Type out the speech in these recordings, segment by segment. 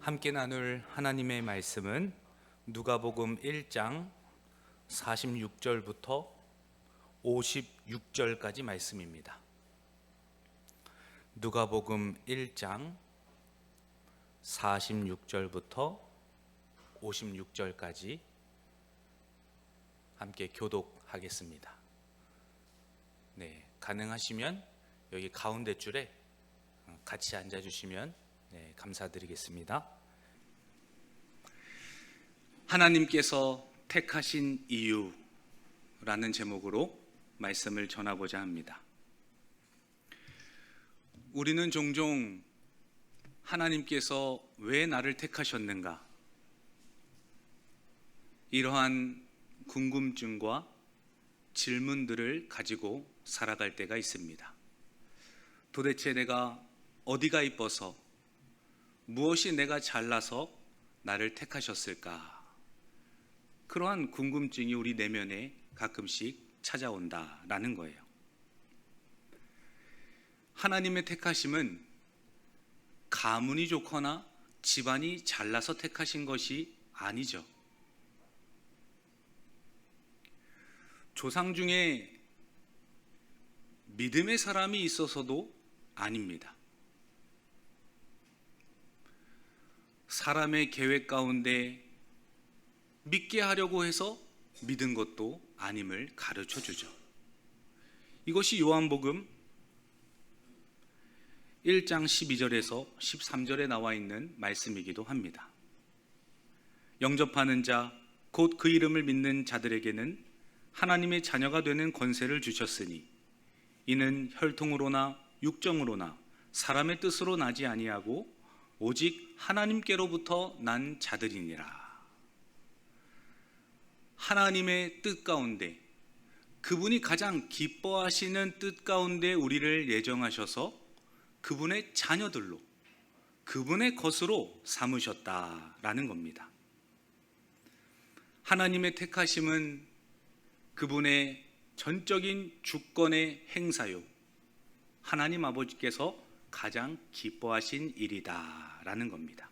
함께 나눌 하나님의 말씀은 누가복음 1장 46절부터 56절까지 말씀입니다. 누가복음 1장 46절부터 56절까지 함께 교독하겠습니다. 가능하시면 여기 가운데 줄에 같이 앉아주시면 감사드리겠습니다. 하나님께서 택하신 이유라는 제목으로 말씀을 전하고자 합니다. 우리는 종종 하나님께서 왜 나를 택하셨는가? 이러한 궁금증과 질문들을 가지고 살아갈 때가 있습니다. 도대체 내가 어디가 이뻐서, 무엇이 내가 잘나서 나를 택하셨을까? 그러한 궁금증이 우리 내면에 가끔씩 찾아온다라는 거예요. 하나님의 택하심은 가문이 좋거나 집안이 잘나서 택하신 것이 아니죠. 조상 중에 믿음의 사람이 있어서도 아닙니다. 사람의 계획 가운데 믿게 하려고 해서 믿은 것도 아님을 가르쳐 주죠. 이것이 요한복음 1장 12절에서 13절에 나와 있는 말씀이기도 합니다. 영접하는 자, 곧 그 이름을 믿는 자들에게는 하나님의 자녀가 되는 권세를 주셨으니 이는 혈통으로나 육정으로나 사람의 뜻으로 나지 아니하고 오직 하나님께로부터 난 자들이니라. 하나님의 뜻 가운데, 그분이 가장 기뻐하시는 뜻 가운데 우리를 예정하셔서 그분의 자녀들로, 그분의 것으로 삼으셨다라는 겁니다. 하나님의 택하심은 그분의 전적인 주권의 행사요, 하나님 아버지께서 가장 기뻐하신 일이다라는 겁니다.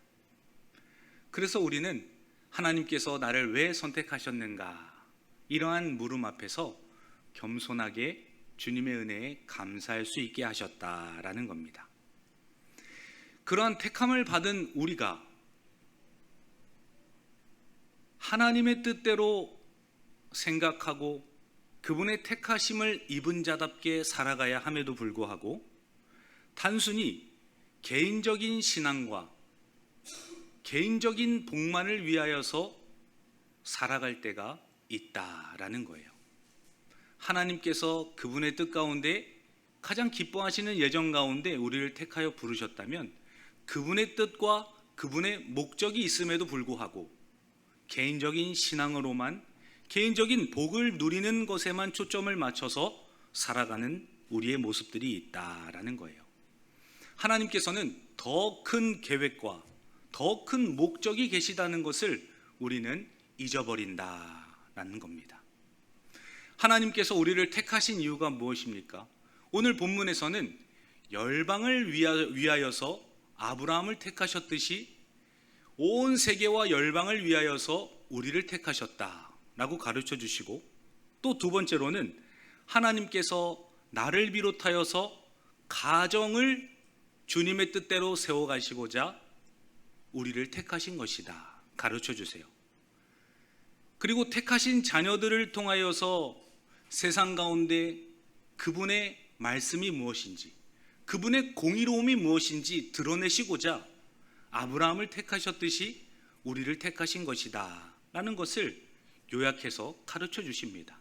그래서 우리는 하나님께서 나를 왜 선택하셨는가, 이러한 물음 앞에서 겸손하게 주님의 은혜에 감사할 수 있게 하셨다라는 겁니다. 그러한 택함을 받은 우리가 하나님의 뜻대로 생각하고 그분의 택하심을 입은 자답게 살아가야 함에도 불구하고 단순히 개인적인 신앙과 개인적인 복만을 위하여서 살아갈 때가 있다라는 거예요. 하나님께서 그분의 뜻 가운데 가장 기뻐하시는 예정 가운데 우리를 택하여 부르셨다면 그분의 뜻과 그분의 목적이 있음에도 불구하고 개인적인 신앙으로만, 개인적인 복을 누리는 것에만 초점을 맞춰서 살아가는 우리의 모습들이 있다라는 거예요. 하나님께서는 더 큰 계획과 더 큰 목적이 계시다는 것을 우리는 잊어버린다라는 겁니다. 하나님께서 우리를 택하신 이유가 무엇입니까? 오늘 본문에서는 열방을 위하여서 아브라함을 택하셨듯이 온 세계와 열방을 위하여서 우리를 택하셨다라고 가르쳐 주시고, 또 두 번째로는 하나님께서 나를 비롯하여서 가정을 주님의 뜻대로 세워가시고자 우리를 택하신 것이다 가르쳐 주세요. 그리고 택하신 자녀들을 통하여서 세상 가운데 그분의 말씀이 무엇인지, 그분의 공의로움이 무엇인지 드러내시고자 아브라함을 택하셨듯이 우리를 택하신 것이다 라는 것을 요약해서 가르쳐 주십니다.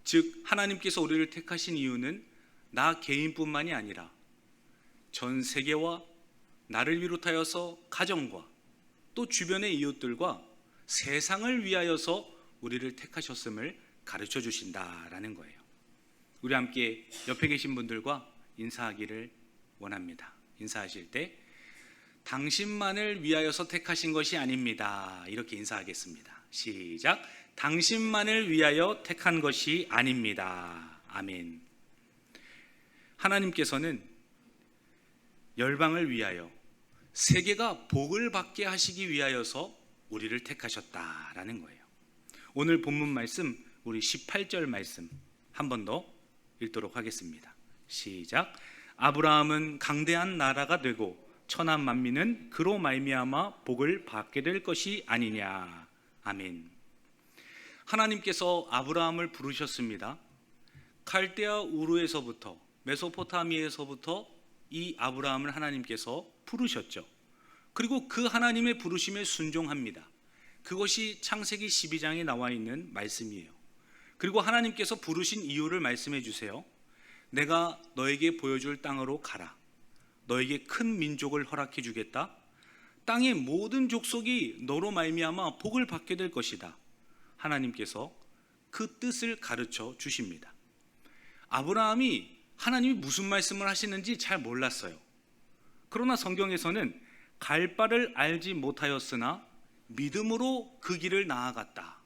즉 하나님께서 우리를 택하신 이유는 나 개인뿐만이 아니라 전 세계와 나를 비롯하여서 가정과 또 주변의 이웃들과 세상을 위하여서 우리를 택하셨음을 가르쳐 주신다라는 거예요. 우리 함께 옆에 계신 분들과 인사하기를 원합니다. 인사하실 때 당신만을 위하여서 택하신 것이 아닙니다, 이렇게 인사하겠습니다. 시작. 당신만을 위하여 택한 것이 아닙니다. 아멘. 하나님께서는 열방을 위하여 세계가 복을 받게 하시기 위하여서 우리를 택하셨다라는 거예요. 오늘 본문 말씀, 우리 18절 말씀 한 번 더 읽도록 하겠습니다. 시작. 아브라함은 강대한 나라가 되고 천한 만민은 그로 말미암아 복을 받게 될 것이 아니냐. 아멘. 하나님께서 아브라함을 부르셨습니다. 갈대아 우르에서부터, 메소포타미아에서부터 이 아브라함을 하나님께서 부르셨죠. 그리고 그 하나님의 부르심에 순종합니다. 그것이 창세기 12장에 나와 있는 말씀이에요. 그리고 하나님께서 부르신 이유를 말씀해 주세요. 내가 너에게 보여줄 땅으로 가라. 너에게 큰 민족을 허락해 주겠다. 땅의 모든 족속이 너로 말미암아 복을 받게 될 것이다. 하나님께서 그 뜻을 가르쳐 주십니다. 아브라함이 하나님이 무슨 말씀을 하시는지 잘 몰랐어요. 그러나 성경에서는 갈 바를 알지 못하였으나 믿음으로 그 길을 나아갔다.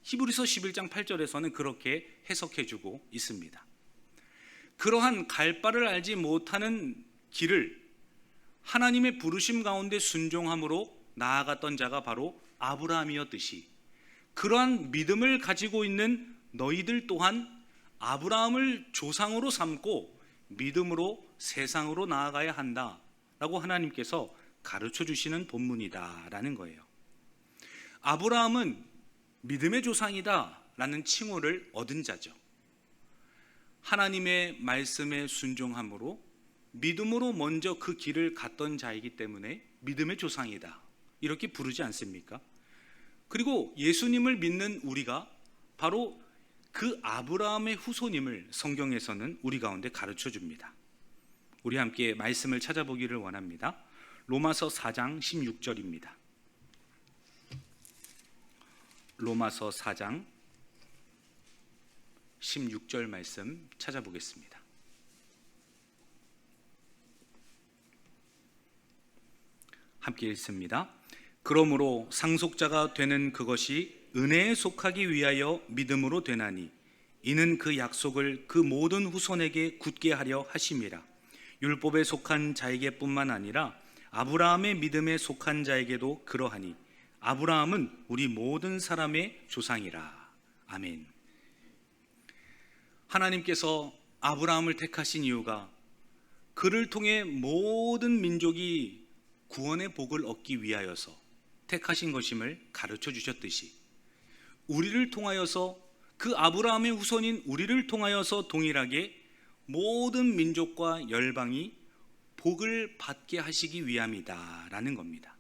히브리서 11장 8절에서는 그렇게 해석해 주고 있습니다. 그러한 갈 바를 알지 못하는 길을 하나님의 부르심 가운데 순종함으로 나아갔던 자가 바로 아브라함이었듯이, 그러한 믿음을 가지고 있는 너희들 또한 아브라함을 조상으로 삼고 믿음으로 세상으로 나아가야 한다라고 하나님께서 가르쳐 주시는 본문이다라는 거예요. 아브라함은 믿음의 조상이다라는 칭호를 얻은 자죠. 하나님의 말씀에 순종함으로 믿음으로 먼저 그 길을 갔던 자이기 때문에 믿음의 조상이다 이렇게 부르지 않습니까? 그리고 예수님을 믿는 우리가 바로 그 아브라함의 후손임을 성경에서는 우리 가운데 가르쳐 줍니다. 우리 함께 말씀을 찾아보기를 원합니다. 로마서 4장 16절입니다. 로마서 4장 16절 말씀 찾아보겠습니다. 함께 읽습니다. 그러므로 상속자가 되는 그것이 은혜에 속하기 위하여 믿음으로 되나니 이는 그 약속을 그 모든 후손에게 굳게 하려 하심이라. 율법에 속한 자에게뿐만 아니라 아브라함의 믿음에 속한 자에게도 그러하니 아브라함은 우리 모든 사람의 조상이라. 아멘. 하나님께서 아브라함을 택하신 이유가 그를 통해 모든 민족이 구원의 복을 얻기 위하여서 택하신 것임을 가르쳐 주셨듯이, 우리를 통하여서, 그 아브라함의 후손인 우리를 통하여서 동일하게 모든 민족과 열방이 복을 받게 하시기 위함이다 라는 겁니다.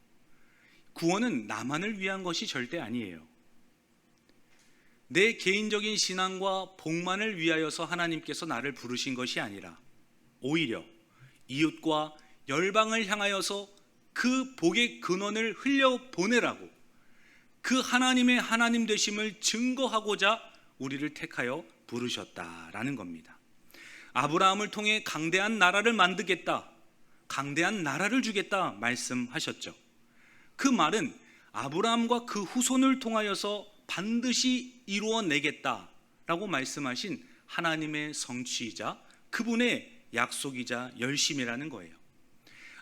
구원은 나만을 위한 것이 절대 아니에요. 내 개인적인 신앙과 복만을 위하여서 하나님께서 나를 부르신 것이 아니라 오히려 이웃과 열방을 향하여서 그 복의 근원을 흘려보내라고, 그 하나님의 하나님 되심을 증거하고자 우리를 택하여 부르셨다라는 겁니다. 아브라함을 통해 강대한 나라를 만들겠다, 강대한 나라를 주겠다 말씀하셨죠. 그 말은 아브라함과 그 후손을 통하여서 반드시 이루어내겠다라고 말씀하신 하나님의 성취이자 그분의 약속이자 열심이라는 거예요.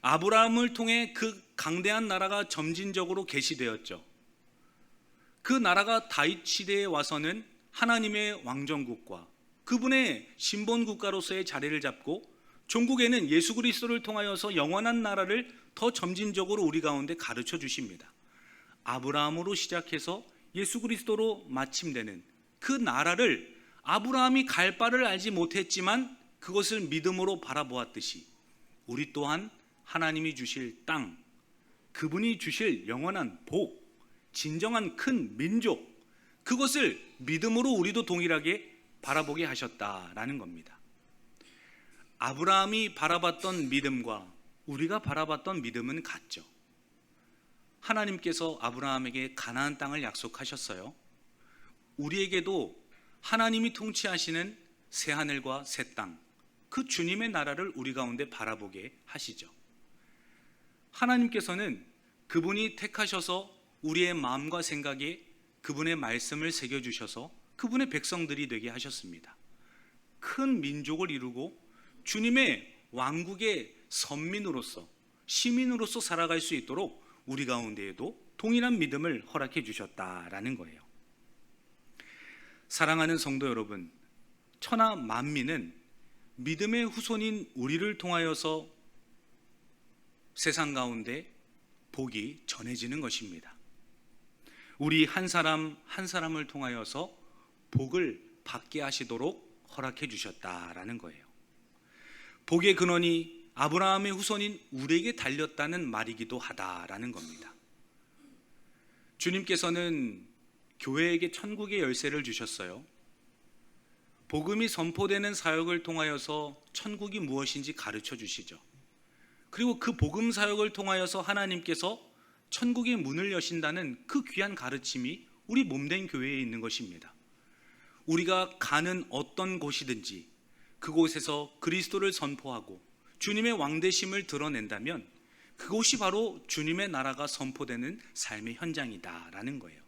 아브라함을 통해 그 강대한 나라가 점진적으로 계시되었죠. 그 나라가 다윗 시대에 와서는 하나님의 왕정국과 그분의 신본국가로서의 자리를 잡고 종국에는 예수 그리스도를 통하여서 영원한 나라를 더 점진적으로 우리 가운데 가르쳐 주십니다. 아브라함으로 시작해서 예수 그리스도로 마침되는 그 나라를 아브라함이 갈 바를 알지 못했지만 그것을 믿음으로 바라보았듯이 우리 또한 하나님이 주실 땅, 그분이 주실 영원한 복, 진정한 큰 민족, 그것을 믿음으로 우리도 동일하게 바라보게 하셨다라는 겁니다. 아브라함이 바라봤던 믿음과 우리가 바라봤던 믿음은 같죠. 하나님께서 아브라함에게 가나안 땅을 약속하셨어요. 우리에게도 하나님이 통치하시는 새하늘과 새 땅, 그 주님의 나라를 우리 가운데 바라보게 하시죠. 하나님께서는 그분이 택하셔서 우리의 마음과 생각에 그분의 말씀을 새겨주셔서 그분의 백성들이 되게 하셨습니다. 큰 민족을 이루고 주님의 왕국의 선민으로서 시민으로서 살아갈 수 있도록 우리 가운데에도 동일한 믿음을 허락해 주셨다라는 거예요. 사랑하는 성도 여러분, 천하 만민은 믿음의 후손인 우리를 통하여서 세상 가운데 복이 전해지는 것입니다. 우리 한 사람 한 사람을 통하여서 복을 받게 하시도록 허락해 주셨다라는 거예요. 복의 근원이 아브라함의 후손인 우리에게 달렸다는 말이기도 하다라는 겁니다. 주님께서는 교회에게 천국의 열쇠를 주셨어요. 복음이 선포되는 사역을 통하여서 천국이 무엇인지 가르쳐 주시죠. 그리고 그 복음 사역을 통하여서 하나님께서 천국의 문을 여신다는 그 귀한 가르침이 우리 몸된 교회에 있는 것입니다. 우리가 가는 어떤 곳이든지 그곳에서 그리스도를 선포하고 주님의 왕되심을 드러낸다면 그곳이 바로 주님의 나라가 선포되는 삶의 현장이다라는 거예요.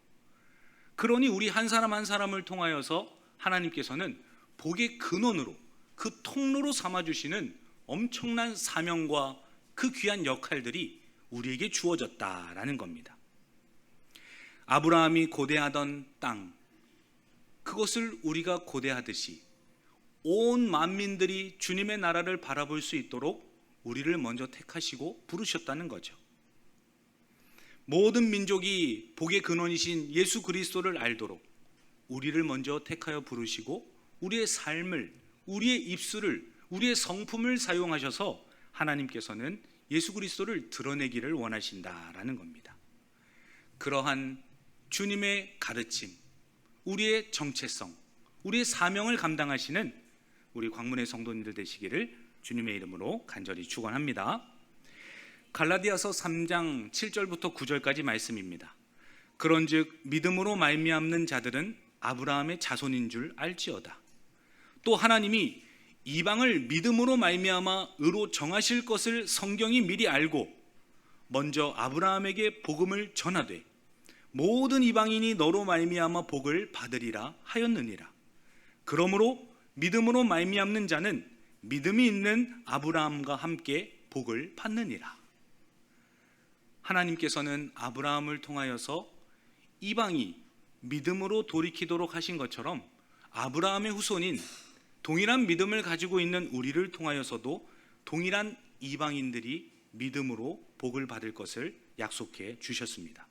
그러니 우리 한 사람 한 사람을 통하여서 하나님께서는 복의 근원으로, 그 통로로 삼아주시는 엄청난 사명과 그 귀한 역할들이 우리에게 주어졌다라는 겁니다. 아브라함이 고대하던 땅, 그것을 우리가 고대하듯이 온 만민들이 주님의 나라를 바라볼 수 있도록 우리를 먼저 택하시고 부르셨다는 거죠. 모든 민족이 복의 근원이신 예수 그리스도를 알도록 우리를 먼저 택하여 부르시고 우리의 삶을, 우리의 입술을, 우리의 성품을 사용하셔서 하나님께서는 예수 그리스도를 드러내기를 원하신다라는 겁니다. 그러한 주님의 가르침, 우리의 정체성, 우리의 사명을 감당하시는 우리 광문의 성도님들 되시기를 주님의 이름으로 간절히 축원합니다. 갈라디아서 3장 7절부터 9절까지 말씀입니다. 그런즉 믿음으로 말미암는 자들은 아브라함의 자손인 줄 알지어다. 또 하나님이 이방을 믿음으로 말미암아 의로 정하실 것을 성경이 미리 알고 먼저 아브라함에게 복음을 전하되 모든 이방인이 너로 말미암아 복을 받으리라 하였느니라. 그러므로 믿음으로 말미암는 자는 믿음이 있는 아브라함과 함께 복을 받느니라. 하나님께서는 아브라함을 통하여서 이방이 믿음으로 돌이키도록 하신 것처럼 아브라함의 후손인 동일한 믿음을 가지고 있는 우리를 통하여서도 동일한 이방인들이 믿음으로 복을 받을 것을 약속해 주셨습니다.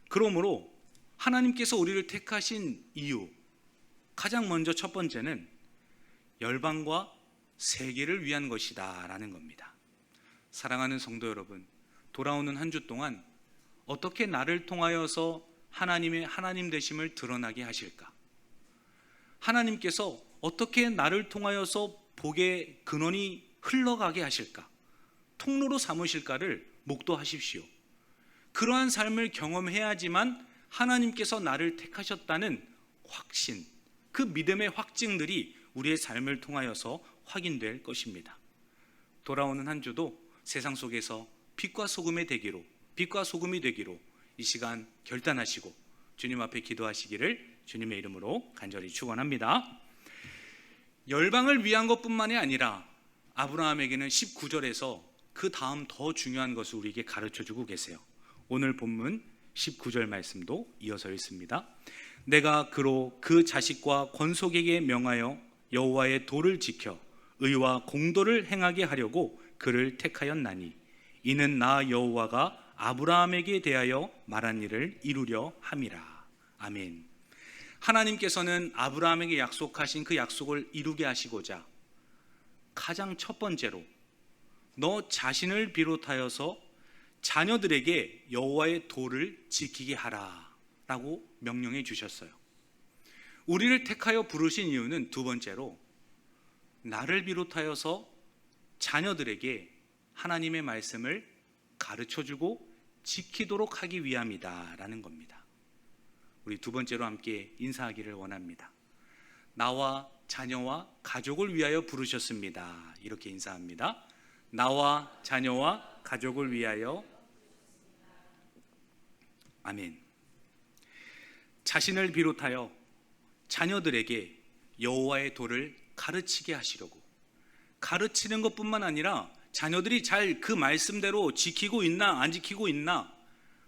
그러므로 하나님께서 우리를 택하신 이유, 가장 먼저 첫 번째는 열방과 세계를 위한 것이다 라는 겁니다. 사랑하는 성도 여러분, 돌아오는 한 주 동안 어떻게 나를 통하여서 하나님의 하나님 되심을 드러나게 하실까? 하나님께서 어떻게 나를 통하여서 복의 근원이 흘러가게 하실까? 통로로 삼으실까를 목도하십시오. 그러한 삶을 경험해야지만 하나님께서 나를 택하셨다는 확신, 그 믿음의 확증들이 우리의 삶을 통하여서 확인될 것입니다. 돌아오는 한 주도 세상 속에서 빛과 소금이 되기로 이 시간 결단하시고 주님 앞에 기도하시기를 주님의 이름으로 간절히 축원합니다. 열방을 위한 것뿐만이 아니라 아브라함에게는 19절에서 그 다음 더 중요한 것을 우리에게 가르쳐주고 계세요. 오늘 본문 19절 말씀도 이어서 읽습니다. 내가 그로 그 자식과 권속에게 명하여 여호와의 도를 지켜 의와 공도를 행하게 하려고 그를 택하였나니 이는 나 여호와가 아브라함에게 대하여 말한 일을 이루려 함이라. 아멘. 하나님께서는 아브라함에게 약속하신 그 약속을 이루게 하시고자 가장 첫 번째로 너 자신을 비롯하여서 자녀들에게 여호와의 도를 지키게 하라 라고 명령해 주셨어요. 우리를 택하여 부르신 이유는 두 번째로 나를 비롯하여서 자녀들에게 하나님의 말씀을 가르쳐주고 지키도록 하기 위함이다 라는 겁니다. 우리 두 번째로 함께 인사하기를 원합니다. 나와 자녀와 가족을 위하여 부르셨습니다. 이렇게 인사합니다. 나와 자녀와 가족을 위하여. 아멘. 자신을 비롯하여 자녀들에게 여호와의 도를 가르치게 하시려고, 가르치는 것뿐만 아니라 자녀들이 잘 그 말씀대로 지키고 있나 안 지키고 있나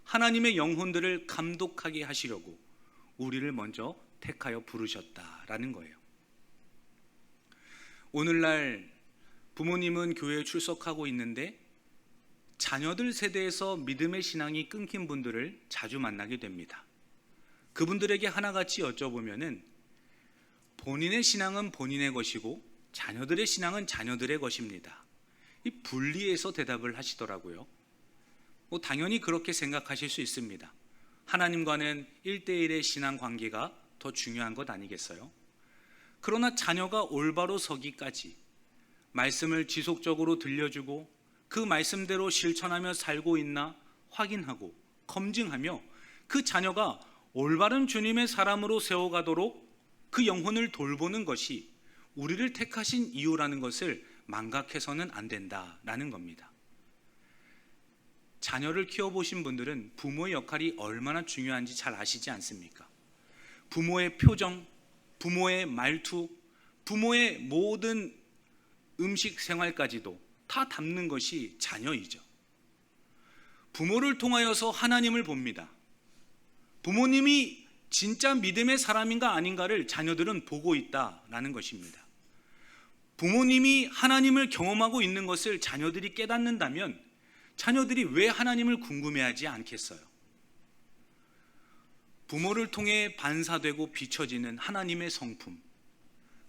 하나님의 영혼들을 감독하게 하시려고 우리를 먼저 택하여 부르셨다라는 거예요. 오늘날 부모님은 교회에 출석하고 있는데 자녀들 세대에서 믿음의 신앙이 끊긴 분들을 자주 만나게 됩니다. 그분들에게 하나같이 여쭤보면은 본인의 신앙은 본인의 것이고 자녀들의 신앙은 자녀들의 것입니다. 이 분리해서 대답을 하시더라고요. 당연히 그렇게 생각하실 수 있습니다. 하나님과는 1대1의 신앙 관계가 더 중요한 것 아니겠어요? 그러나 자녀가 올바로 서기까지 말씀을 지속적으로 들려주고 그 말씀대로 실천하며 살고 있나 확인하고 검증하며 그 자녀가 올바른 주님의 사람으로 세워가도록 그 영혼을 돌보는 것이 우리를 택하신 이유라는 것을 망각해서는 안 된다라는 겁니다. 자녀를 키워보신 분들은 부모의 역할이 얼마나 중요한지 잘 아시지 않습니까? 부모의 표정, 부모의 말투, 부모의 모든 음식 생활까지도 다 담는 것이 자녀이죠. 부모를 통하여서 하나님을 봅니다. 부모님이 진짜 믿음의 사람인가 아닌가를 자녀들은 보고 있다라는 것입니다. 부모님이 하나님을 경험하고 있는 것을 자녀들이 깨닫는다면 자녀들이 왜 하나님을 궁금해하지 않겠어요? 부모를 통해 반사되고 비춰지는 하나님의 성품,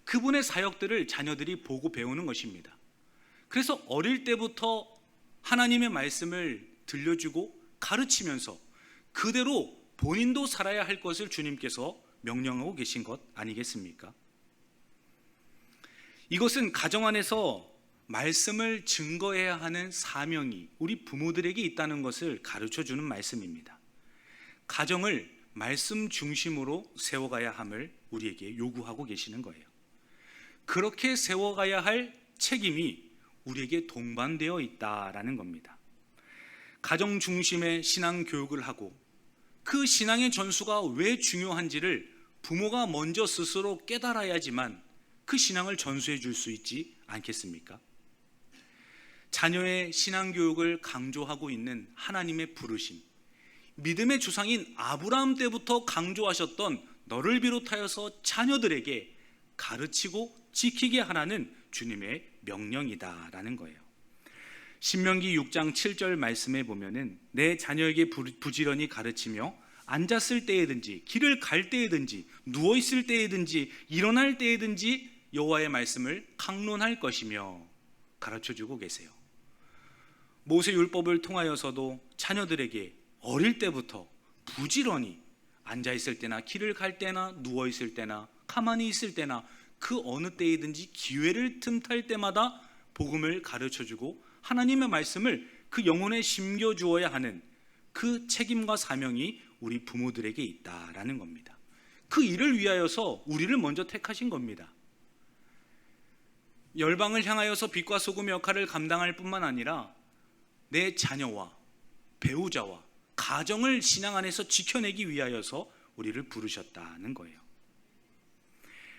그분의 사역들을 자녀들이 보고 배우는 것입니다. 그래서 어릴 때부터 하나님의 말씀을 들려주고 가르치면서 그대로 본인도 살아야 할 것을 주님께서 명령하고 계신 것 아니겠습니까? 이것은 가정 안에서 말씀을 증거해야 하는 사명이 우리 부모들에게 있다는 것을 가르쳐주는 말씀입니다. 가정을 말씀 중심으로 세워가야 함을 우리에게 요구하고 계시는 거예요. 그렇게 세워가야 할 책임이 우리에게 동반되어 있다라는 겁니다. 가정 중심의 신앙 교육을 하고 그 신앙의 전수가 왜 중요한지를 부모가 먼저 스스로 깨달아야지만 그 신앙을 전수해 줄 수 있지 않겠습니까? 자녀의 신앙 교육을 강조하고 있는 하나님의 부르심, 믿음의 주상인 아브라함 때부터 강조하셨던 너를 비롯하여서 자녀들에게 가르치고 지키게 하라는 주님의 명령이다라는 거예요. 신명기 6장 7절 말씀에 보면은 내 자녀에게 부지런히 가르치며 앉았을 때에든지 길을 갈 때에든지 누워 있을 때에든지 일어날 때에든지 여호와의 말씀을 강론할 것이며 가르쳐주고 계세요. 모세 율법을 통하여서도 자녀들에게 어릴 때부터 부지런히 앉아 있을 때나 길을 갈 때나 누워 있을 때나 가만히 있을 때나 그 어느 때이든지 기회를 틈탈 때마다 복음을 가르쳐주고 하나님의 말씀을 그 영혼에 심겨 주어야 하는 그 책임과 사명이 우리 부모들에게 있다라는 겁니다. 그 일을 위하여서 우리를 먼저 택하신 겁니다. 열방을 향하여서 빛과 소금의 역할을 감당할 뿐만 아니라 내 자녀와 배우자와 가정을 신앙 안에서 지켜내기 위하여서 우리를 부르셨다는 거예요.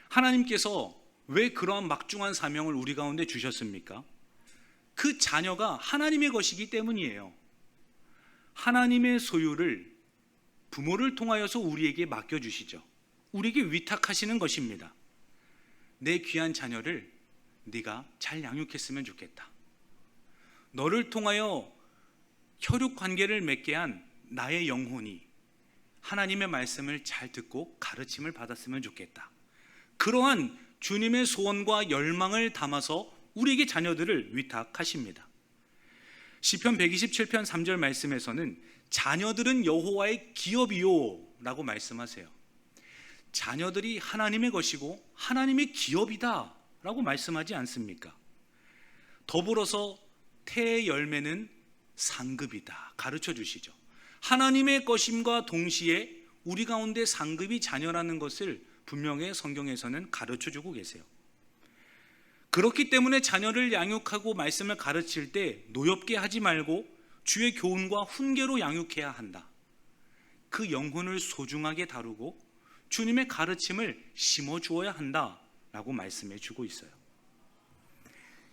하나님께서 왜 그러한 막중한 사명을 우리 가운데 주셨습니까? 그 자녀가 하나님의 것이기 때문이에요. 하나님의 소유를 부모를 통하여서 우리에게 맡겨주시죠. 우리에게 위탁하시는 것입니다. 내 귀한 자녀를 네가 잘 양육했으면 좋겠다. 너를 통하여 혈육 관계를 맺게 한 나의 영혼이 하나님의 말씀을 잘 듣고 가르침을 받았으면 좋겠다. 그러한 주님의 소원과 열망을 담아서 우리에게 자녀들을 위탁하십니다. 시편 127편 3절 말씀에서는 자녀들은 여호와의 기업이요 라고 말씀하세요. 자녀들이 하나님의 것이고 하나님의 기업이다 라고 말씀하지 않습니까? 더불어서 태의 열매는 상급이다 가르쳐 주시죠. 하나님의 것임과 동시에 우리 가운데 상급이 자녀라는 것을 분명히 성경에서는 가르쳐 주고 계세요. 그렇기 때문에 자녀를 양육하고 말씀을 가르칠 때 노엽게 하지 말고 주의 교훈과 훈계로 양육해야 한다. 그 영혼을 소중하게 다루고 주님의 가르침을 심어 주어야 한다라고 말씀해 주고 있어요.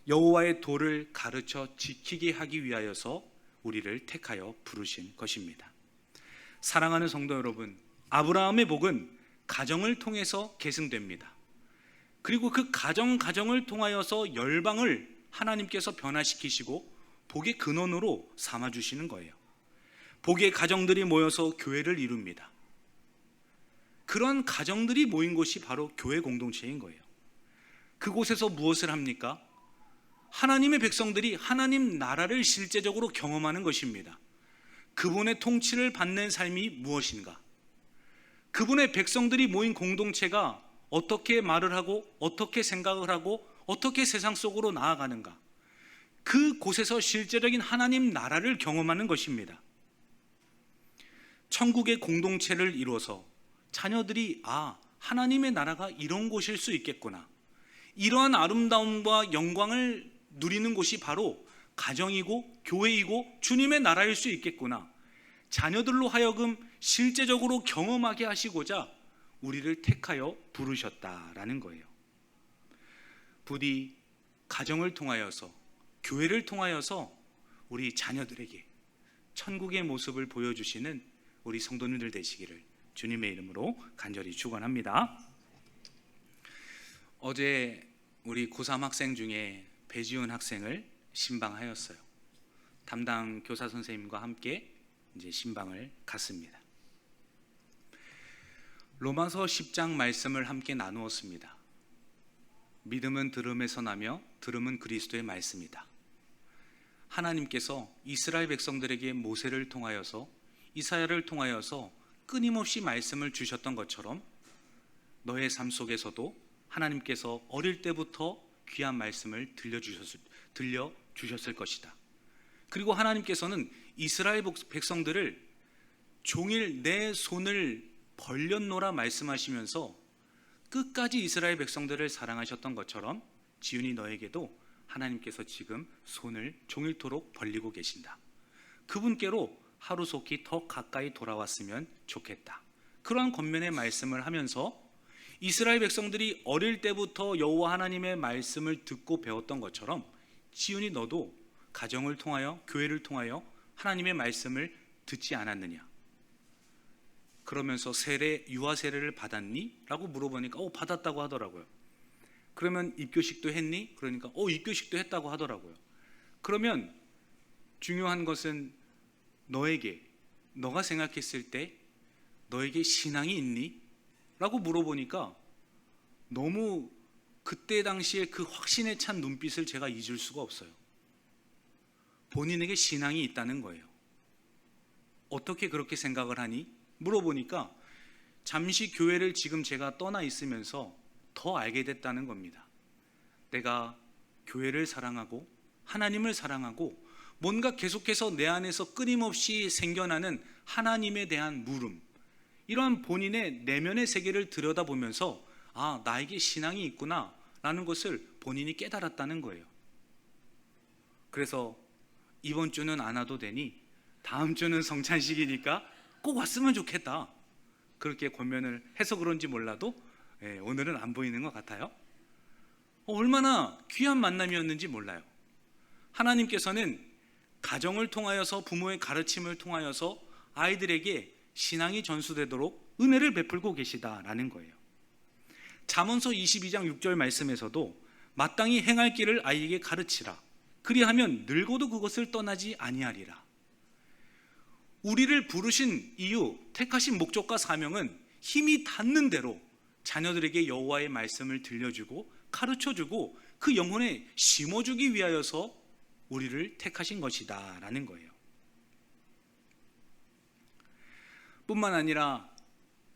여호와의 도를 가르쳐 지키게 하기 위하여서 우리를 택하여 부르신 것입니다. 사랑하는 성도 여러분, 아브라함의 복은 가정을 통해서 계승됩니다. 그리고 그 가정을 통하여서 열방을 하나님께서 변화시키시고 복의 근원으로 삼아주시는 거예요. 복의 가정들이 모여서 교회를 이룹니다. 그런 가정들이 모인 곳이 바로 교회 공동체인 거예요. 그곳에서 무엇을 합니까? 하나님의 백성들이 하나님 나라를 실제적으로 경험하는 것입니다. 그분의 통치를 받는 삶이 무엇인가? 그분의 백성들이 모인 공동체가 어떻게 말을 하고 어떻게 생각을 하고 어떻게 세상 속으로 나아가는가? 그곳에서 실제적인 하나님 나라를 경험하는 것입니다. 천국의 공동체를 이루어서 자녀들이 하나님의 나라가 이런 곳일 수 있겠구나, 이러한 아름다움과 영광을 누리는 곳이 바로 가정이고 교회이고 주님의 나라일 수 있겠구나, 자녀들로 하여금 실제적으로 경험하게 하시고자 우리를 택하여 부르셨다라는 거예요. 부디 가정을 통하여서, 교회를 통하여서 우리 자녀들에게 천국의 모습을 보여주시는 우리 성도님들 되시기를 주님의 이름으로 간절히 축원합니다. 어제 우리 고3 학생 중에 배지훈 학생을 신방하였어요. 담당 교사 선생님과 함께 이제 신방을 갔습니다. 로마서 10장 말씀을 함께 나누었습니다. 믿음은 들음에서 나며 들음은 그리스도의 말씀이다. 하나님께서 이스라엘 백성들에게 모세를 통하여서, 이사야를 통하여서 끊임없이 말씀을 주셨던 것처럼 너의 삶 속에서도 하나님께서 어릴 때부터 귀한 말씀을 들려주셨을 것이다. 그리고 하나님께서는 이스라엘 백성들을 종일 내 손을 벌렸노라 말씀하시면서 끝까지 이스라엘 백성들을 사랑하셨던 것처럼 지훈이 너에게도 하나님께서 지금 손을 종일토록 벌리고 계신다. 그분께로 하루속히 더 가까이 돌아왔으면 좋겠다. 그러한 권면의 말씀을 하면서 이스라엘 백성들이 어릴 때부터 여호와 하나님의 말씀을 듣고 배웠던 것처럼 지훈이 너도 가정을 통하여, 교회를 통하여 하나님의 말씀을 듣지 않았느냐? 그러면서 유아 세례를 받았니? 라고 물어보니까 받았다고 하더라고요. 그러면 입교식도 했니? 그러니까 입교식도 했다고 하더라고요. 그러면 중요한 것은 너가 생각했을 때 너에게 신앙이 있니? 라고 물어보니까 너무 그때 당시에 그 확신에 찬 눈빛을 제가 잊을 수가 없어요. 본인에게 신앙이 있다는 거예요. 어떻게 그렇게 생각을 하니? 물어보니까 잠시 교회를 지금 제가 떠나 있으면서 더 알게 됐다는 겁니다. 내가 교회를 사랑하고 하나님을 사랑하고 뭔가 계속해서 내 안에서 끊임없이 생겨나는 하나님에 대한 물음, 이러한 본인의 내면의 세계를 들여다보면서 나에게 신앙이 있구나 라는 것을 본인이 깨달았다는 거예요. 그래서 이번 주는 안 와도 되니 다음 주는 성찬식이니까 꼭 왔으면 좋겠다, 그렇게 권면을 해서 그런지 몰라도 오늘은 안 보이는 것 같아요. 얼마나 귀한 만남이었는지 몰라요. 하나님께서는 가정을 통하여서, 부모의 가르침을 통하여서 아이들에게 신앙이 전수되도록 은혜를 베풀고 계시다라는 거예요. 잠언서 22장 6절 말씀에서도 마땅히 행할 길을 아이에게 가르치라. 그리하면 늙어도 그것을 떠나지 아니하리라. 우리를 부르신 이유, 택하신 목적과 사명은 힘이 닿는 대로 자녀들에게 여호와의 말씀을 들려주고 가르쳐주고 그 영혼에 심어주기 위하여서 우리를 택하신 것이다 라는 거예요. 뿐만 아니라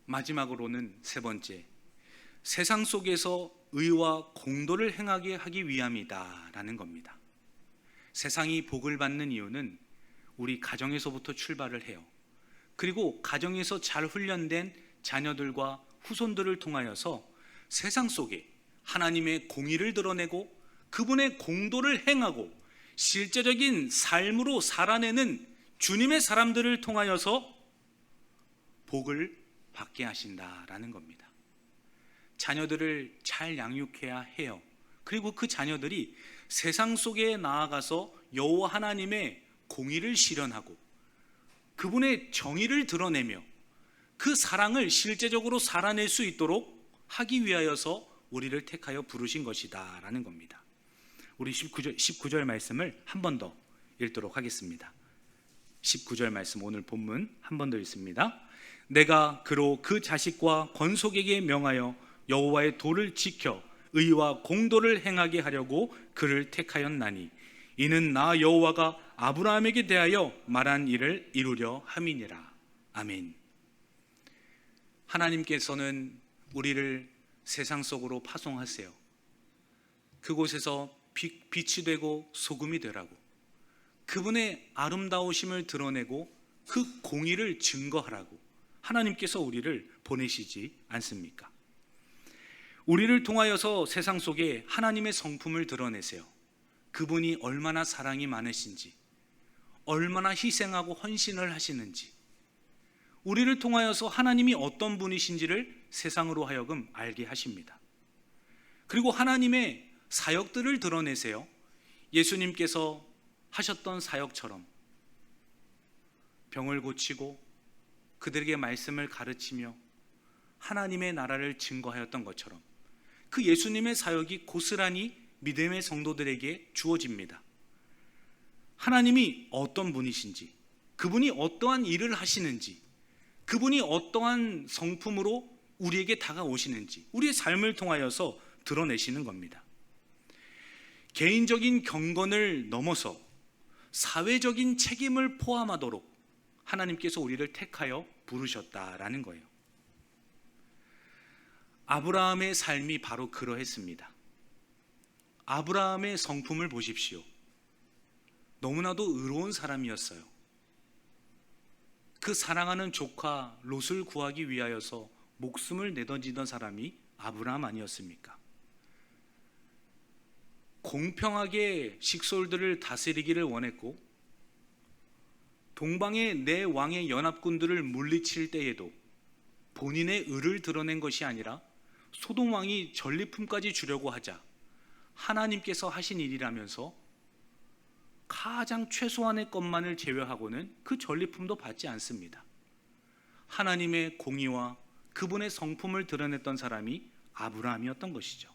마지막으로는 세 번째, 세상 속에서 의와 공도를 행하게 하기 위함이다 라는 겁니다. 세상이 복을 받는 이유는 우리 가정에서부터 출발을 해요. 그리고 가정에서 잘 훈련된 자녀들과 후손들을 통하여서 세상 속에 하나님의 공의를 드러내고 그분의 공도를 행하고 실제적인 삶으로 살아내는 주님의 사람들을 통하여서 복을 받게 하신다라는 겁니다. 자녀들을 잘 양육해야 해요. 그리고 그 자녀들이 세상 속에 나아가서 여호와 하나님의 공의를 실현하고 그분의 정의를 드러내며 그 사랑을 실제적으로 살아낼 수 있도록 하기 위하여서 우리를 택하여 부르신 것이다 라는 겁니다. 우리 19절 말씀을 한 번 더 읽도록 하겠습니다. 19절 말씀, 오늘 본문 한 번 더 읽습니다. 내가 그로 그 자식과 건속에게 명하여 여호와의 도를 지켜 의와 공도를 행하게 하려고 그를 택하였나니 이는 나 여호와가 아브라함에게 대하여 말한 일을 이루려 함이니라. 아멘. 하나님께서는 우리를 세상 속으로 파송하세요. 그곳에서 빛이 되고 소금이 되라고, 그분의 아름다우심을 드러내고 그 공의를 증거하라고 하나님께서 우리를 보내시지 않습니까? 우리를 통하여서 세상 속에 하나님의 성품을 드러내세요. 그분이 얼마나 사랑이 많으신지, 얼마나 희생하고 헌신을 하시는지, 우리를 통하여서 하나님이 어떤 분이신지를 세상으로 하여금 알게 하십니다. 그리고 하나님의 사역들을 드러내세요. 예수님께서 하셨던 사역처럼 병을 고치고 그들에게 말씀을 가르치며 하나님의 나라를 증거하였던 것처럼 그 예수님의 사역이 고스란히 믿음의 성도들에게 주어집니다. 하나님이 어떤 분이신지, 그분이 어떠한 일을 하시는지, 그분이 어떠한 성품으로 우리에게 다가오시는지 우리의 삶을 통하여서 드러내시는 겁니다. 개인적인 경건을 넘어서 사회적인 책임을 포함하도록 하나님께서 우리를 택하여 부르셨다라는 거예요. 아브라함의 삶이 바로 그러했습니다. 아브라함의 성품을 보십시오. 너무나도 의로운 사람이었어요. 그 사랑하는 조카 롯을 구하기 위하여서 목숨을 내던지던 사람이 아브라함 아니었습니까? 공평하게 식솔들을 다스리기를 원했고 동방의 네 왕의 연합군들을 물리칠 때에도 본인의 의를 드러낸 것이 아니라 소돔 왕이 전리품까지 주려고 하자 하나님께서 하신 일이라면서 가장 최소한의 것만을 제외하고는 그 전리품도 받지 않습니다. 하나님의 공의와 그분의 성품을 드러냈던 사람이 아브라함이었던 것이죠.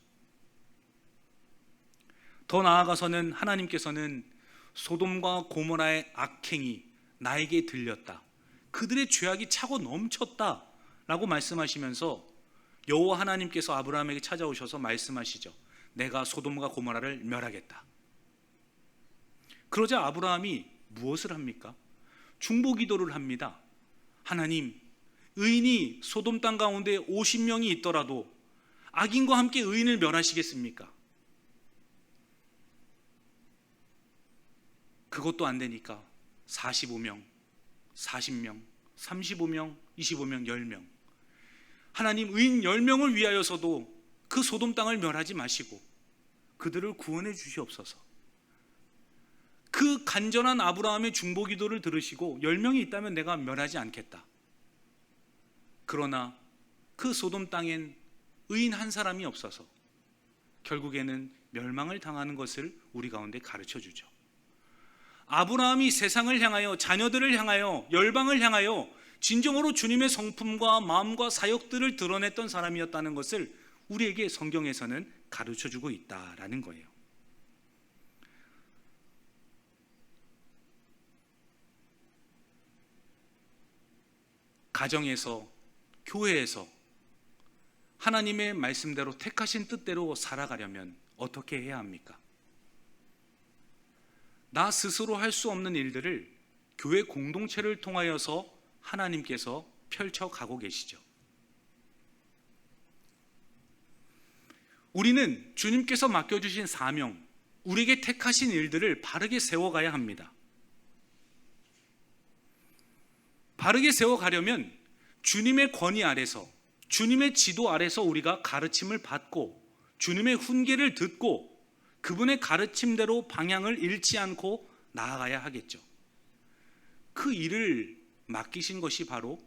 더 나아가서는 하나님께서는 소돔과 고모라의 악행이 나에게 들렸다, 그들의 죄악이 차고 넘쳤다 라고 말씀하시면서 여호와 하나님께서 아브라함에게 찾아오셔서 말씀하시죠. 내가 소돔과 고모라를 멸하겠다. 그러자 아브라함이 무엇을 합니까? 중보기도를 합니다. 하나님, 의인이 소돔 땅 가운데 50명이 있더라도 악인과 함께 의인을 멸하시겠습니까? 그것도 안 되니까 45명, 40명, 35명, 25명, 10명. 하나님, 의인 10명을 위하여서도 그 소돔 땅을 멸하지 마시고 그들을 구원해 주시옵소서. 그 간절한 아브라함의 중보기도를 들으시고 10명이 있다면 내가 멸하지 않겠다. 그러나 그 소돔 땅엔 의인 한 사람이 없어서 결국에는 멸망을 당하는 것을 우리 가운데 가르쳐 주죠. 아브라함이 세상을 향하여, 자녀들을 향하여, 열방을 향하여 진정으로 주님의 성품과 마음과 사역들을 드러냈던 사람이었다는 것을 우리에게 성경에서는 가르쳐주고 있다라는 거예요. 가정에서, 교회에서 하나님의 말씀대로 택하신 뜻대로 살아가려면 어떻게 해야 합니까? 나 스스로 할 수 없는 일들을 교회 공동체를 통하여서 하나님께서 펼쳐가고 계시죠. 우리는 주님께서 맡겨주신 사명, 우리에게 택하신 일들을 바르게 세워가야 합니다. 바르게 세워가려면 주님의 권위 아래서, 주님의 지도 아래서 우리가 가르침을 받고 주님의 훈계를 듣고 그분의 가르침대로 방향을 잃지 않고 나아가야 하겠죠. 그 일을 맡기신 것이 바로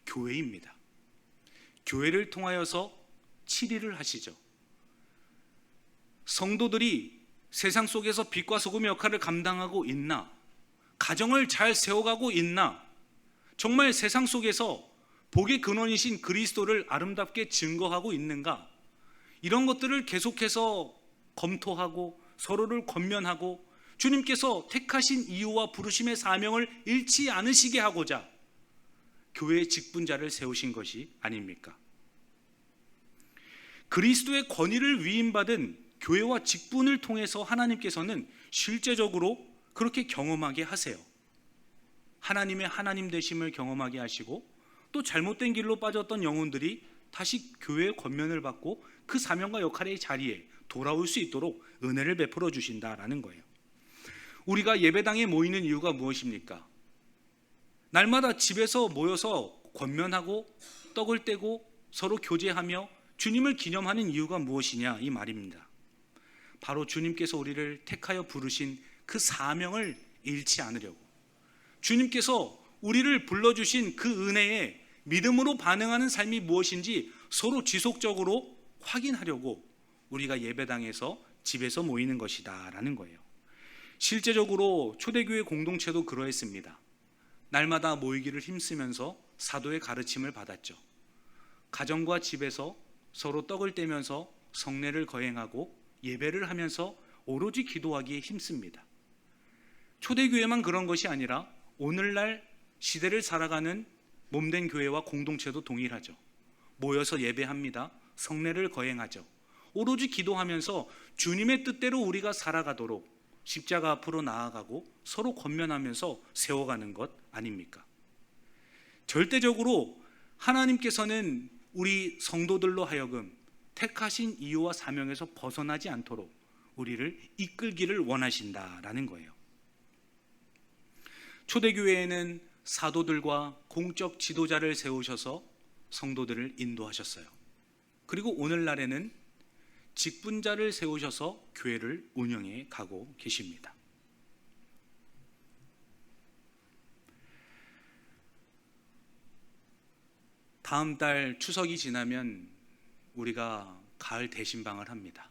교회입니다. 교회를 통하여서 치리를 하시죠. 성도들이 세상 속에서 빛과 소금의 역할을 감당하고 있나? 가정을 잘 세워가고 있나? 정말 세상 속에서 복의 근원이신 그리스도를 아름답게 증거하고 있는가? 이런 것들을 계속해서 검토하고 서로를 권면하고 주님께서 택하신 이유와 부르심의 사명을 잃지 않으시게 하고자 교회의 직분자를 세우신 것이 아닙니까? 그리스도의 권위를 위임받은 교회와 직분을 통해서 하나님께서는 실제적으로 그렇게 경험하게 하세요. 하나님의 하나님 되심을 경험하게 하시고 또 잘못된 길로 빠졌던 영혼들이 다시 교회의 권면을 받고 그 사명과 역할의 자리에 돌아올 수 있도록 은혜를 베풀어 주신다라는 거예요. 우리가 예배당에 모이는 이유가 무엇입니까? 날마다 집에서 모여서 권면하고 떡을 떼고 서로 교제하며 주님을 기념하는 이유가 무엇이냐 이 말입니다. 바로 주님께서 우리를 택하여 부르신 그 사명을 잃지 않으려고, 주님께서 우리를 불러주신 그 은혜에 믿음으로 반응하는 삶이 무엇인지 서로 지속적으로 확인하려고 우리가 예배당에서 집에서 모이는 것이다 라는 거예요. 실제적으로 초대교회 공동체도 그러했습니다. 날마다 모이기를 힘쓰면서 사도의 가르침을 받았죠. 가정과 집에서 서로 떡을 떼면서 성례를 거행하고 예배를 하면서 오로지 기도하기에 힘씁니다. 초대교회만 그런 것이 아니라 오늘날 시대를 살아가는 몸된 교회와 공동체도 동일하죠. 모여서 예배합니다. 성례를 거행하죠. 오로지 기도하면서 주님의 뜻대로 우리가 살아가도록 십자가 앞으로 나아가고 서로 권면하면서 세워가는 것 아닙니까? 절대적으로 하나님께서는 우리 성도들로 하여금 택하신 이유와 사명에서 벗어나지 않도록 우리를 이끌기를 원하신다라는 거예요. 초대교회에는 사도들과 공적 지도자를 세우셔서 성도들을 인도하셨어요. 그리고 오늘날에는 직분자를 세우셔서 교회를 운영해 가고 계십니다. 다음 달 추석이 지나면 우리가 가을 대신방을 합니다.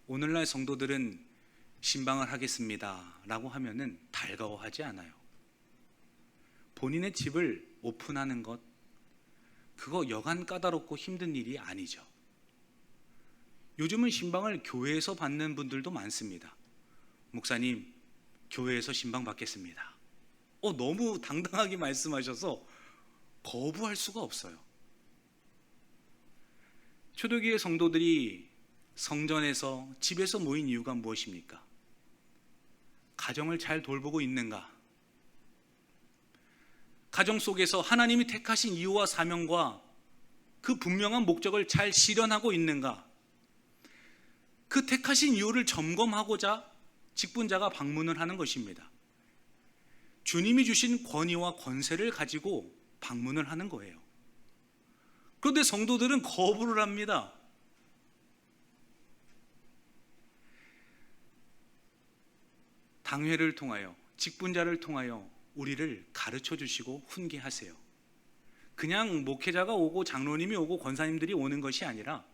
오늘날 성도들은 신방을 하겠습니다 라고 하면은 달가워하지 않아요. 본인의 집을 오픈하는 것, 그거 여간 까다롭고 힘든 일이 아니죠. 요즘은 신방을 교회에서 받는 분들도 많습니다. 목사님, 교회에서 신방 받겠습니다. 너무 당당하게 말씀하셔서 거부할 수가 없어요. 초대교회 성도들이 성전에서 집에서 모인 이유가 무엇입니까? 가정을 잘 돌보고 있는가? 가정 속에서 하나님이 택하신 이유와 사명과 그 분명한 목적을 잘 실현하고 있는가? 그 택하신 이유를 점검하고자 직분자가 방문을 하는 것입니다. 주님이 주신 권위와 권세를 가지고 방문을 하는 거예요. 그런데 성도들은 거부를 합니다. 당회를 통하여, 직분자를 통하여 우리를 가르쳐 주시고 훈계하세요. 그냥 목회자가 오고 장로님이 오고 권사님들이 오는 것이 아니라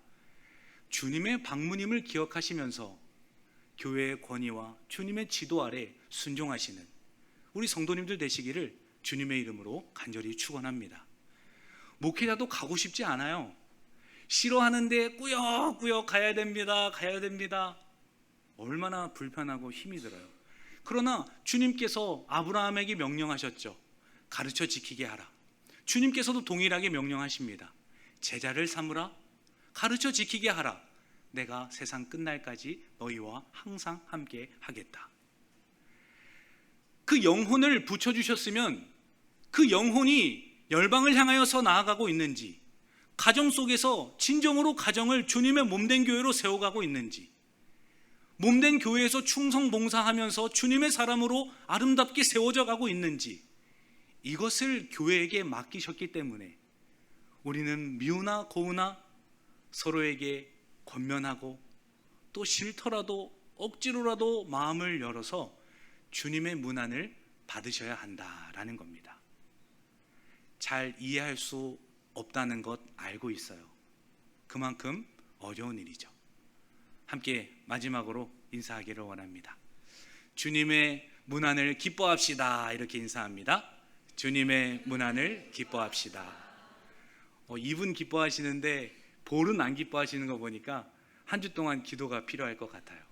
주님의 방문임을 기억하시면서 교회의 권위와 주님의 지도 아래 순종하시는 우리 성도님들 되시기를 주님의 이름으로 간절히 축원합니다. 목회자도 가고 싶지 않아요. 싫어하는데 꾸역꾸역 가야 됩니다. 얼마나 불편하고 힘이 들어요. 그러나 주님께서 아브라함에게 명령하셨죠. 가르쳐 지키게 하라. 주님께서도 동일하게 명령하십니다. 제자를 삼으라. 가르쳐 지키게 하라. 내가 세상 끝날까지 너희와 항상 함께 하겠다. 그 영혼을 붙여주셨으면 그 영혼이 열방을 향하여서 나아가고 있는지, 가정 속에서 진정으로 가정을 주님의 몸된 교회로 세워가고 있는지, 몸된 교회에서 충성 봉사하면서 주님의 사람으로 아름답게 세워져 가고 있는지, 이것을 교회에게 맡기셨기 때문에 우리는 미우나 고우나 서로에게 권면하고 또 싫더라도 억지로라도 마음을 열어서 주님의 문안을 받으셔야 한다라는 겁니다. 잘 이해할 수 없다는 것 알고 있어요. 그만큼 어려운 일이죠. 함께 마지막으로 인사하기를 원합니다. 주님의 문안을 기뻐합시다. 이렇게 인사합니다. 주님의 문안을 기뻐합시다. 이분 기뻐하시는데 볼은 안 기뻐하시는 거 보니까 한 주 동안 기도가 필요할 것 같아요.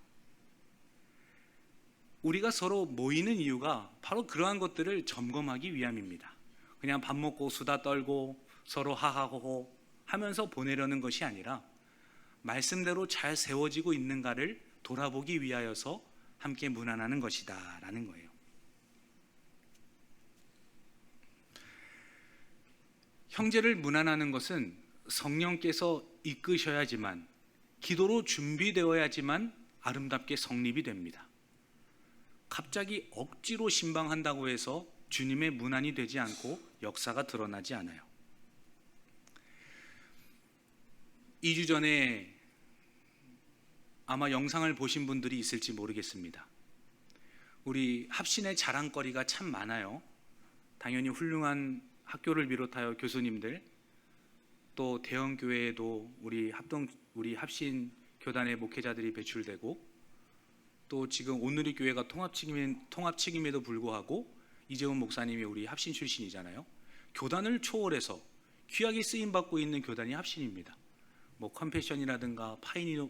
우리가 서로 모이는 이유가 바로 그러한 것들을 점검하기 위함입니다. 그냥 밥 먹고 수다 떨고 서로 하하호호 하면서 보내려는 것이 아니라 말씀대로 잘 세워지고 있는가를 돌아보기 위하여서 함께 문안하는 것이다 라는 거예요. 형제를 문안하는 것은 성령께서 이끄셔야지만, 기도로 준비되어야지만 아름답게 성립이 됩니다. 갑자기 억지로 신방한다고 해서 주님의 문안이 되지 않고 역사가 드러나지 않아요. 2주 전에 아마 영상을 보신 분들이 있을지 모르겠습니다. 우리 합신의 자랑거리가 참 많아요. 당연히 훌륭한 학교를 비롯하여 교수님들, 또 대형 교회에도 우리 합신 교단의 목회자들이 배출되고, 또 지금 오늘의 교회가 통합책임에도 불구하고 이재훈 목사님이 우리 합신 출신이잖아요. 교단을 초월해서 귀하게 쓰임 받고 있는 교단이 합신입니다. 뭐 컴패션이라든가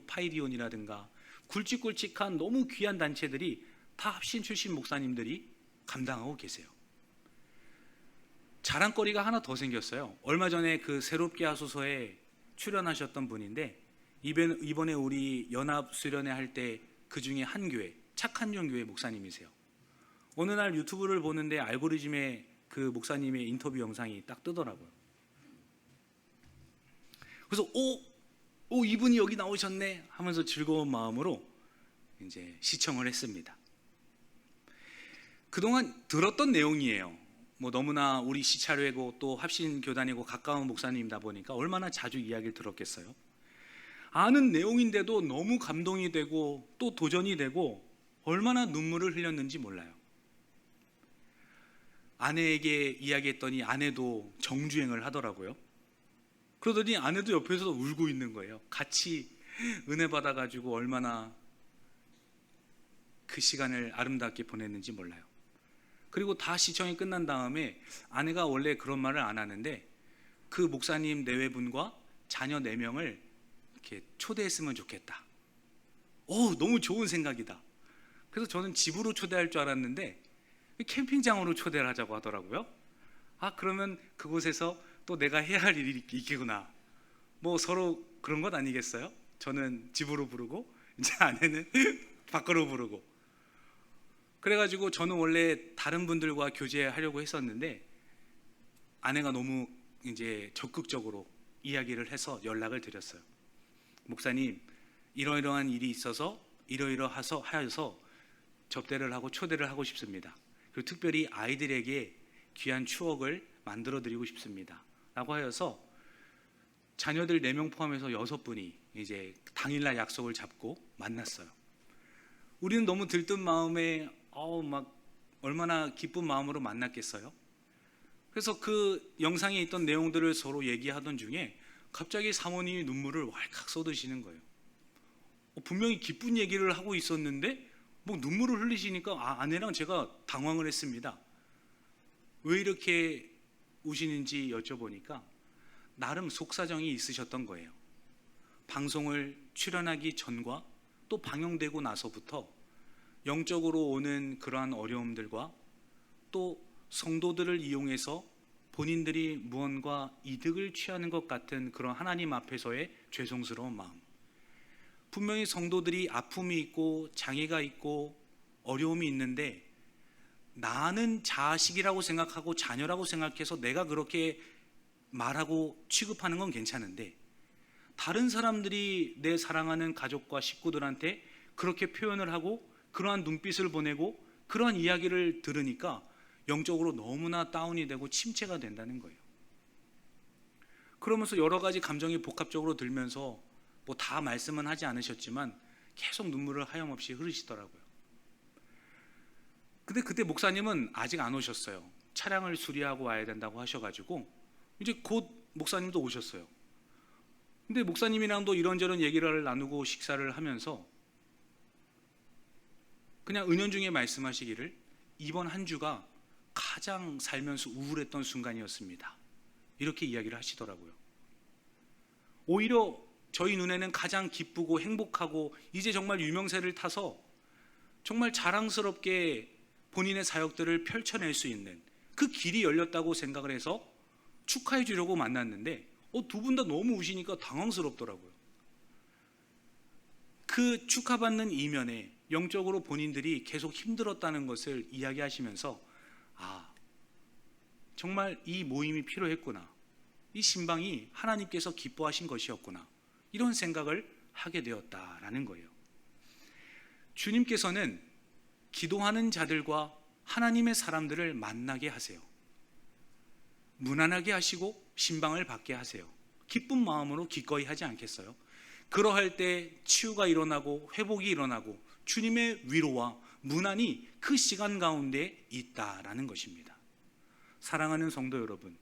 파이디온이라든가 굵직굵직한 너무 귀한 단체들이 다 합신 출신 목사님들이 감당하고 계세요. 자랑거리가 하나 더 생겼어요. 얼마 전에 그 새롭게 하소서에 출연하셨던 분인데, 이번에 우리 연합 수련회 할 때 그 중에 한 교회, 착한종 교회 목사님이세요. 어느 날 유튜브를 보는데 알고리즘에 그 목사님의 인터뷰 영상이 딱 뜨더라고요. 그래서 이분이 여기 나오셨네 하면서 즐거운 마음으로 이제 시청을 했습니다. 그동안 들었던 내용이에요. 뭐 너무나 우리 시차례고 또 합신교단이고 가까운 목사님이다 보니까 얼마나 자주 이야기를 들었겠어요. 아는 내용인데도 너무 감동이 되고 또 도전이 되고 얼마나 눈물을 흘렸는지 몰라요. 아내에게 이야기했더니 아내도 정주행을 하더라고요. 그러더니 아내도 옆에서 울고 있는 거예요. 같이 은혜 받아가지고 얼마나 그 시간을 아름답게 보냈는지 몰라요. 그리고 다 시청이 끝난 다음에 아내가 원래 그런 말을 안 하는데 그 목사님 내외분과 자녀 4명을 이렇게 초대했으면 좋겠다. 너무 좋은 생각이다. 그래서 저는 집으로 초대할 줄 알았는데 캠핑장으로 초대를 하자고 하더라고요. 그러면 그곳에서 또 내가 해야 할 일이 있겠구나. 뭐 서로 그런 것 아니겠어요? 저는 집으로 부르고 이제 아내는 밖으로 부르고. 그래가지고 저는 원래 다른 분들과 교제하려고 했었는데 아내가 너무 이제 적극적으로 이야기를 해서 연락을 드렸어요. 목사님, 이러이러한 일이 있어서 이러이러하여서 접대를 하고 초대를 하고 싶습니다. 그리고 특별히 아이들에게 귀한 추억을 만들어 드리고 싶습니다 라고 하여서 자녀들 4명 포함해서 6분이 이제 당일날 약속을 잡고 만났어요. 우리는 너무 들뜬 마음에 막 얼마나 기쁜 마음으로 만났겠어요. 그래서 그 영상에 있던 내용들을 서로 얘기하던 중에 갑자기 사모님이 눈물을 왈칵 쏟으시는 거예요. 분명히 기쁜 얘기를 하고 있었는데 뭐 눈물을 흘리시니까 아내랑 제가 당황을 했습니다. 왜 이렇게 우시는지 여쭤보니까 나름 속사정이 있으셨던 거예요. 방송을 출연하기 전과 또 방영되고 나서부터 영적으로 오는 그러한 어려움들과 또 성도들을 이용해서 본인들이 무언가 이득을 취하는 것 같은 그런 하나님 앞에서의 죄송스러운 마음, 분명히 성도들이 아픔이 있고 장애가 있고 어려움이 있는데 나는 자식이라고 생각하고 자녀라고 생각해서 내가 그렇게 말하고 취급하는 건 괜찮은데 다른 사람들이 내 사랑하는 가족과 식구들한테 그렇게 표현을 하고 그러한 눈빛을 보내고 그러한 이야기를 들으니까 영적으로 너무나 다운이 되고 침체가 된다는 거예요. 그러면서 여러 가지 감정이 복합적으로 들면서 뭐 다 말씀은 하지 않으셨지만 계속 눈물을 하염없이 흐르시더라고요. 근데 그때 목사님은 아직 안 오셨어요. 차량을 수리하고 와야 된다고 하셔가지고 이제 곧 목사님도 오셨어요. 근데 목사님이랑도 이런저런 얘기를 나누고 식사를 하면서 그냥 은연중에 말씀하시기를 이번 한 주가 가장 살면서 우울했던 순간이었습니다. 이렇게 이야기를 하시더라고요. 오히려 저희 눈에는 가장 기쁘고 행복하고 이제 정말 유명세를 타서 정말 자랑스럽게 본인의 사역들을 펼쳐낼 수 있는 그 길이 열렸다고 생각을 해서 축하해 주려고 만났는데 두 분 다 너무 우시니까 당황스럽더라고요. 그 축하받는 이면에 영적으로 본인들이 계속 힘들었다는 것을 이야기하시면서 정말 이 모임이 필요했구나, 이 신방이 하나님께서 기뻐하신 것이었구나, 이런 생각을 하게 되었다라는 거예요. 주님께서는 기도하는 자들과 하나님의 사람들을 만나게 하세요. 무난하게 하시고 신방을 받게 하세요. 기쁜 마음으로 기꺼이 하지 않겠어요? 그러할 때 치유가 일어나고 회복이 일어나고 주님의 위로와 문안이 그 시간 가운데 있다라는 것입니다. 사랑하는 성도 여러분,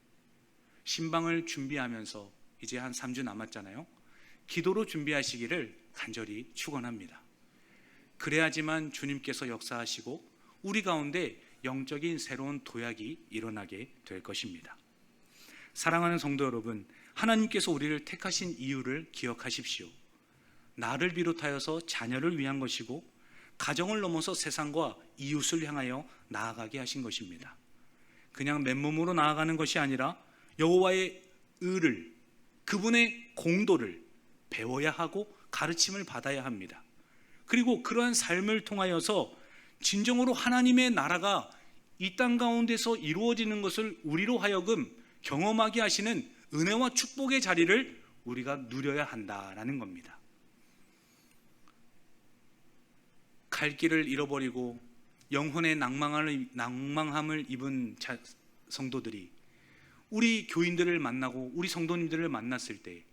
신방을 준비하면서 이제 한 3주 남았잖아요. 기도로 준비하시기를 간절히 축원합니다. 그래야지만 주님께서 역사하시고 우리 가운데 영적인 새로운 도약이 일어나게 될 것입니다. 사랑하는 성도 여러분, 하나님께서 우리를 택하신 이유를 기억하십시오. 나를 비롯하여서 자녀를 위한 것이고 가정을 넘어서 세상과 이웃을 향하여 나아가게 하신 것입니다. 그냥 맨몸으로 나아가는 것이 아니라 여호와의 의를, 그분의 공도를 배워야 하고 가르침을 받아야 합니다. 그리고 그러한 삶을 통하여서 진정으로 하나님의 나라가 이 땅 가운데서 이루어지는 것을 우리로 하여금 경험하게 하시는 은혜와 축복의 자리를 우리가 누려야 한다라는 겁니다. 갈 길을 잃어버리고 영혼의 낭망함을 입은 성도들이 우리 교인들을 만나고 우리 성도님들을 만났을 때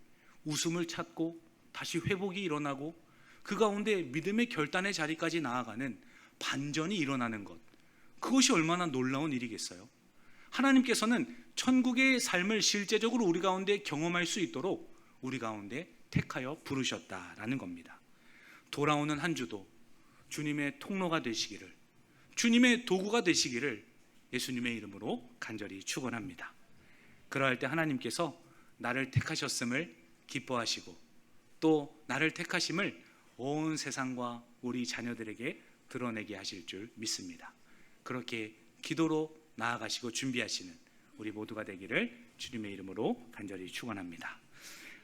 웃음을 찾고 다시 회복이 일어나고 그 가운데 믿음의 결단의 자리까지 나아가는 반전이 일어나는 것, 그것이 얼마나 놀라운 일이겠어요? 하나님께서는 천국의 삶을 실제적으로 우리 가운데 경험할 수 있도록 우리 가운데 택하여 부르셨다라는 겁니다. 돌아오는 한 주도 주님의 통로가 되시기를, 주님의 도구가 되시기를 예수님의 이름으로 간절히 축원합니다. 그러할 때 하나님께서 나를 택하셨음을 기뻐하시고 또 나를 택하심을 온 세상과 우리 자녀들에게 드러내게 하실 줄 믿습니다. 그렇게 기도로 나아가시고 준비하시는 우리 모두가 되기를 주님의 이름으로 간절히 축원합니다.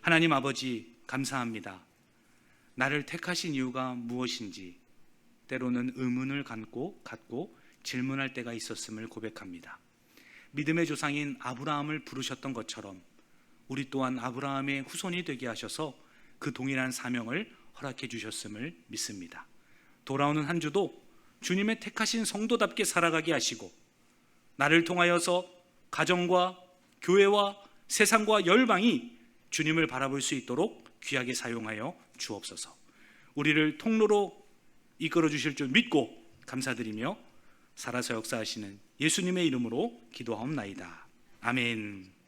하나님 아버지, 감사합니다. 나를 택하신 이유가 무엇인지 때로는 의문을 갖고 질문할 때가 있었음을 고백합니다. 믿음의 조상인 아브라함을 부르셨던 것처럼 우리 또한 아브라함의 후손이 되게 하셔서 그 동일한 사명을 허락해 주셨음을 믿습니다. 돌아오는 한 주도 주님의 택하신 성도답게 살아가게 하시고 나를 통하여서 가정과 교회와 세상과 열방이 주님을 바라볼 수 있도록 귀하게 사용하여 주옵소서. 우리를 통로로 이끌어 주실 줄 믿고 감사드리며 살아서 역사하시는 예수님의 이름으로 기도하옵나이다. 아멘.